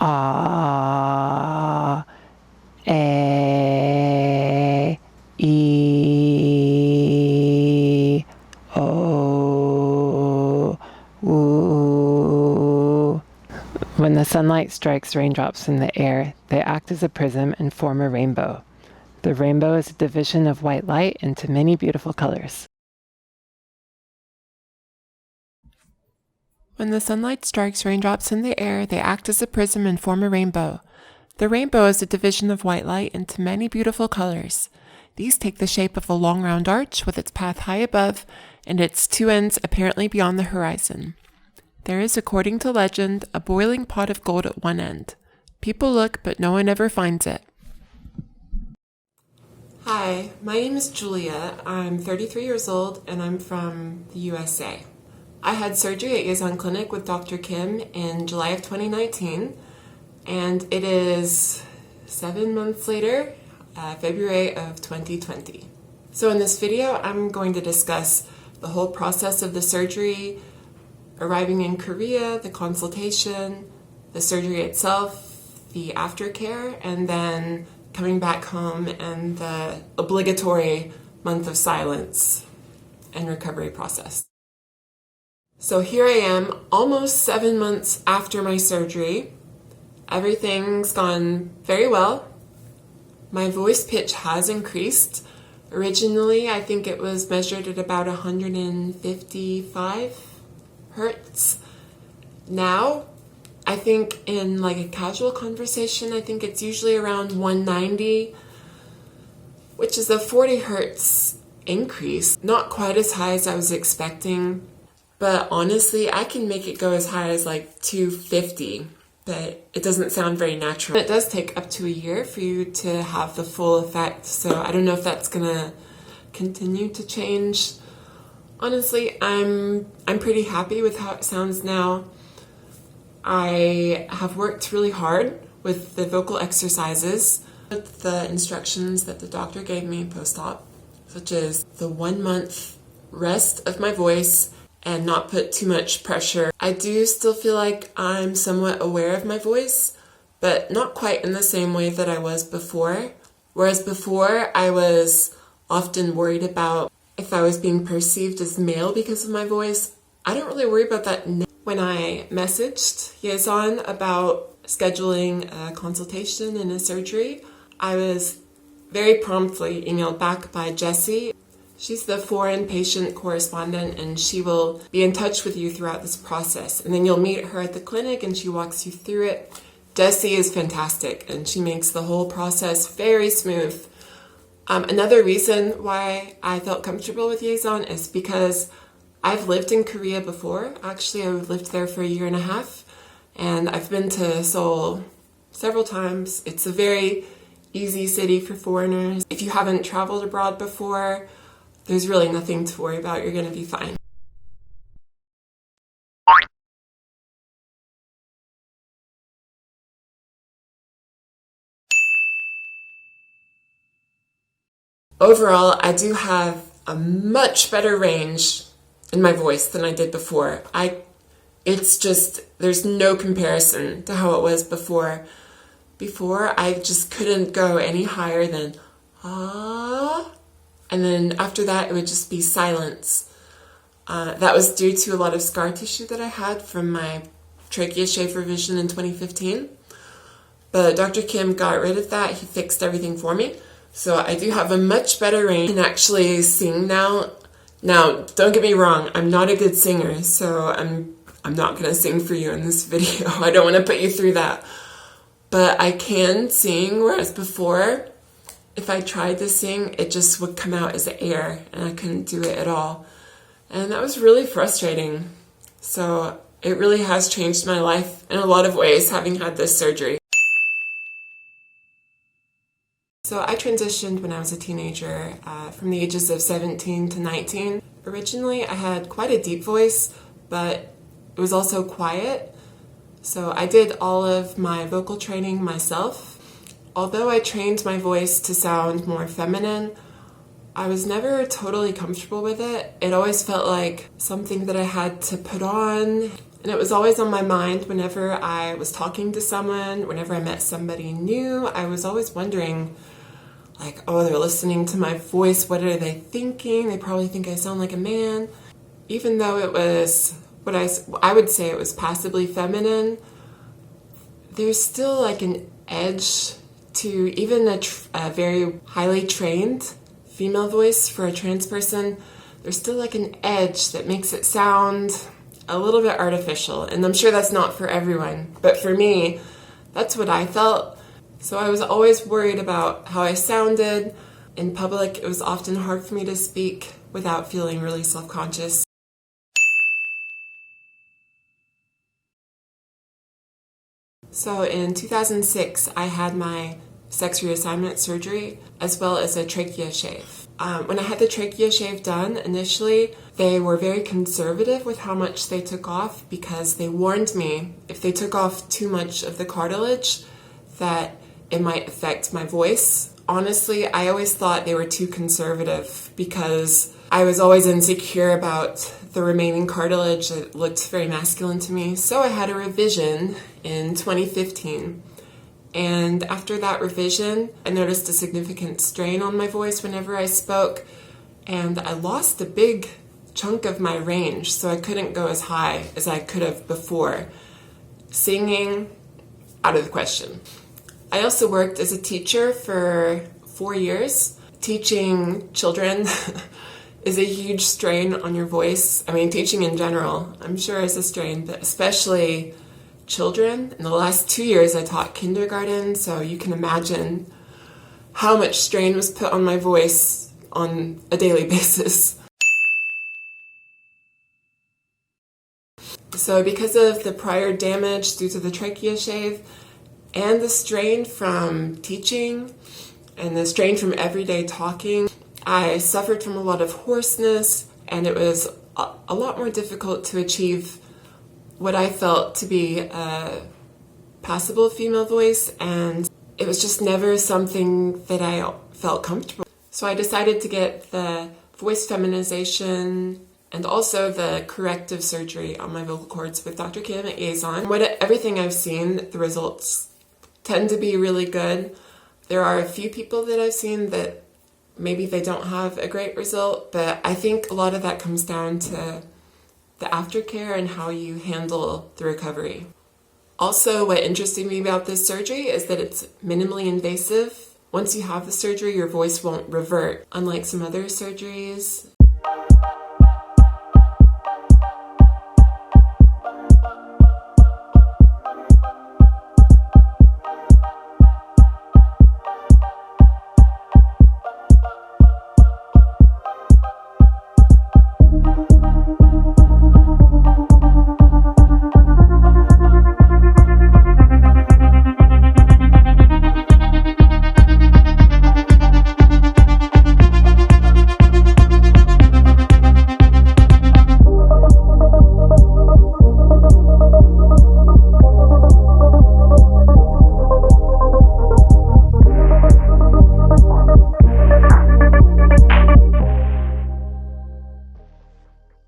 ah, a, e, o, u. When the sunlight strikes raindrops in the air, they act as a prism and form a rainbow. The rainbow is a division of white light into many beautiful colors. When the sunlight strikes raindrops in the air, they act as a prism and form a rainbow. The rainbow is a division of white light into many beautiful colors. These take the shape of a long round arch with its path high above and its two ends apparently beyond the horizon. There is, according to legend, a boiling pot of gold at one end. People look, but no one ever finds it. Hi, my name is Julia. I'm 33 years old and I'm from the USA. I had surgery at Yezon Clinic with Dr. Kim in July of 2019, and it is 7 months later, February of 2020. So in this video, I'm going to discuss the whole process of the surgery, arriving in Korea, the consultation, the surgery itself, the aftercare, and then coming back home and the obligatory month of silence and recovery process. So here I am, almost 7 months after my surgery. Everything's gone very well. My voice pitch has increased. Originally, I think it was measured at about 155 hertz. Now, I think in like a casual conversation, I think it's usually around 190, which is a 40 hertz increase. Not quite as high as I was expecting, but honestly, I can make it go as high as like 250, but it doesn't sound very natural. It does take up to a year for you to have the full effect, so I don't know if that's gonna continue to change. Honestly, I'm pretty happy with how it sounds now. I have worked really hard with the vocal exercises, with the instructions that the doctor gave me post-op, such as the 1 month rest of my voice and not put too much pressure. I do still feel like I'm somewhat aware of my voice, but not quite in the same way that I was before. Whereas before, I was often worried about if I was being perceived as male because of my voice. I don't really worry about that now. When I messaged Yezon about scheduling a consultation and a surgery, I was very promptly emailed back by Jessie. She's the foreign patient correspondent, and she will be in touch with you throughout this process. And then you'll meet her at the clinic and she walks you through it. Jessie is fantastic and she makes the whole process very smooth. Another reason why I felt comfortable with Yezon is because I've lived in Korea before. Actually, I lived there for 1.5 years, and I've been to Seoul several times. It's a very easy city for foreigners. If you haven't traveled abroad before, there's really nothing to worry about. You're going to be fine. Overall, I do have a much better range in my voice than I did before. It's just, there's no comparison to how it was before. Before, I just couldn't go any higher than ah, and then after that, it would just be silence. That was due to a lot of scar tissue that I had from my trachea shave revision in 2015. But Dr. Kim got rid of that. He fixed everything for me. So I do have a much better range. I can actually sing now. Now, don't get me wrong, I'm not a good singer, so I'm not going to sing for you in this video. I don't want to put you through that. But I can sing, whereas before, if I tried to sing, it just would come out as air, and I couldn't do it at all. And that was really frustrating. So it really has changed my life in a lot of ways, having had this surgery. So I transitioned when I was a teenager, from the ages of 17 to 19. Originally, I had quite a deep voice, but it was also quiet. So I did all of my vocal training myself. Although I trained my voice to sound more feminine, I was never totally comfortable with it. It always felt like something that I had to put on. And it was always on my mind whenever I was talking to someone, whenever I met somebody new. I was always wondering, like, oh, they're listening to my voice. What are they thinking? They probably think I sound like a man. Even though it was what I would say it was passively feminine, there's still like an edge to even a very highly trained female voice for a trans person. There's still like an edge that makes it sound a little bit artificial. And I'm sure that's not for everyone. But for me, that's what I felt. So I was always worried about how I sounded. In public, it was often hard for me to speak without feeling really self-conscious. So in 2006, I had my sex reassignment surgery as well as a trachea shave. When I had the trachea shave done, initially, they were very conservative with how much they took off because they warned me if they took off too much of the cartilage that it might affect my voice. Honestly, I always thought they were too conservative because I was always insecure about the remaining cartilage. It looked very masculine to me. So I had a revision in 2015. And after that revision, I noticed a significant strain on my voice whenever I spoke. And I lost a big chunk of my range, so I couldn't go as high as I could have before. Singing, out of the question. I also worked as a teacher for 4 years. Teaching children is a huge strain on your voice. I mean, teaching in general, I'm sure is a strain, but especially children. In the last 2 years, I taught kindergarten, so you can imagine how much strain was put on my voice on a daily basis. So because of the prior damage due to the trachea shave and the strain from teaching and the strain from everyday talking, I suffered from a lot of hoarseness, and it was a lot more difficult to achieve what I felt to be a passable female voice, and it was just never something that I felt comfortable. So I decided to get the voice feminization and also the corrective surgery on my vocal cords with Dr. Kim at Liaison. Everything I've seen, the results tend to be really good. There are a few people that I've seen that maybe they don't have a great result, but I think a lot of that comes down to the aftercare and how you handle the recovery. Also, what interested me about this surgery is that it's minimally invasive. Once you have the surgery, your voice won't revert. Unlike some other surgeries,